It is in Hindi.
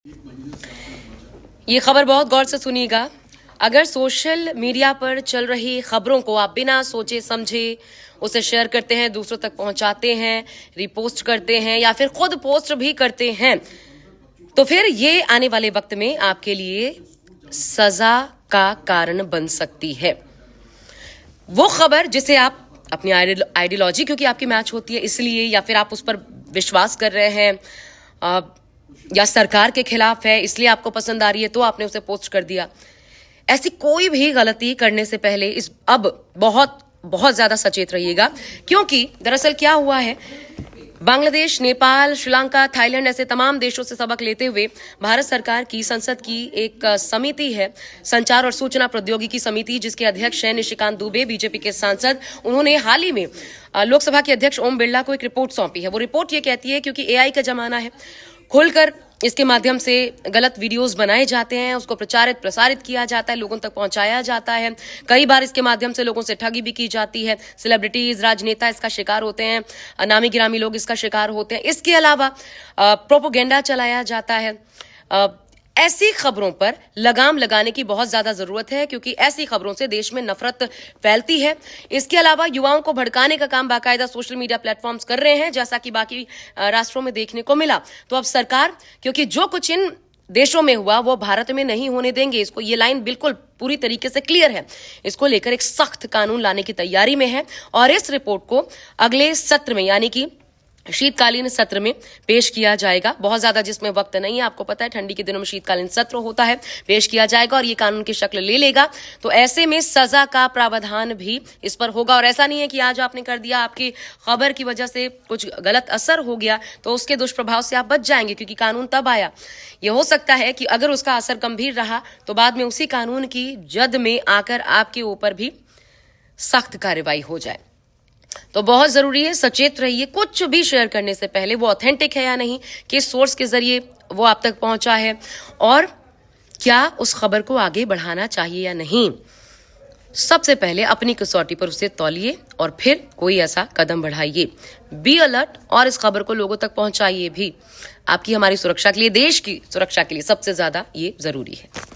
ये खबर बहुत गौर से सुनिएगा। अगर सोशल मीडिया पर चल रही खबरों को आप बिना सोचे समझे उसे शेयर करते हैं, दूसरों तक पहुंचाते हैं, रिपोस्ट करते हैं या फिर खुद पोस्ट भी करते हैं, तो फिर ये आने वाले वक्त में आपके लिए सजा का कारण बन सकती है। वो खबर जिसे आप अपनी आइडियोलॉजी क्योंकि आपकी मैच होती है इसलिए, या फिर आप उस पर विश्वास कर रहे हैं, या सरकार के खिलाफ है इसलिए आपको पसंद आ रही है तो आपने उसे पोस्ट कर दिया। ऐसी कोई भी गलती करने से पहले अब बहुत ज्यादा सचेत रहिएगा, क्योंकि दरअसल क्या हुआ है, बांग्लादेश, नेपाल, श्रीलंका, थाईलैंड ऐसे तमाम देशों से सबक लेते हुए भारत सरकार की संसद की एक समिति है, संचार और सूचना प्रौद्योगिकी समिति, जिसके अध्यक्ष हैं निशिकांत दुबे, बीजेपी के सांसद। उन्होंने हाल ही में लोकसभा के अध्यक्ष ओम बिरला को एक रिपोर्ट सौंपी है। वो रिपोर्ट ये कहती है क्योंकि एआई का जमाना है, खुलकर इसके माध्यम से गलत वीडियोस बनाए जाते हैं, उसको प्रसारित किया जाता है, लोगों तक पहुंचाया जाता है। कई बार इसके माध्यम से लोगों से ठगी भी की जाती है। सेलिब्रिटीज, राजनेता इसका शिकार होते हैं, नामी गिरामी लोग इसका शिकार होते हैं। इसके अलावा प्रोपोगेंडा चलाया जाता है। ऐसी खबरों पर लगाम लगाने की बहुत ज्यादा जरूरत है, क्योंकि ऐसी खबरों से देश में नफरत फैलती है। इसके अलावा युवाओं को भड़काने का काम बाकायदा सोशल मीडिया प्लेटफॉर्म्स कर रहे हैं, जैसा कि बाकी राष्ट्रों में देखने को मिला। तो अब सरकार, क्योंकि जो कुछ इन देशों में हुआ वो भारत में नहीं होने देंगे, इसको ये लाइन बिल्कुल पूरी तरीके से क्लियर है, इसको लेकर एक सख्त कानून लाने की तैयारी में है। और इस रिपोर्ट को अगले सत्र में, यानी कि शीतकालीन सत्र में पेश किया जाएगा। बहुत ज्यादा जिसमें वक्त नहीं है, आपको पता है ठंडी के दिनों में शीतकालीन सत्र होता है, पेश किया जाएगा और ये कानून की शक्ल ले लेगा। तो ऐसे में सजा का प्रावधान भी इस पर होगा। और ऐसा नहीं है कि आज आपने कर दिया, आपकी खबर की वजह से कुछ गलत असर हो गया तो उसके दुष्प्रभाव से आप बच जाएंगे, क्योंकि कानून तब आया। यह हो सकता है कि अगर उसका असर गंभीर रहा तो बाद में उसी कानून की जद में आकर आपके ऊपर भी सख्त कार्रवाई हो जाए। तो बहुत जरूरी है, सचेत रहिए। कुछ भी शेयर करने से पहले वो ऑथेंटिक है या नहीं, किस सोर्स के जरिए वो आप तक पहुंचा है, और क्या उस खबर को आगे बढ़ाना चाहिए या नहीं। सबसे पहले अपनी कसौटी पर उसे तौलिए और फिर कोई ऐसा कदम बढ़ाइए। बी अलर्ट और इस खबर को लोगों तक पहुंचाइए भी। आपकी हमारी सुरक्षा के लिए, देश की सुरक्षा के लिए सबसे ज्यादा ये जरूरी है।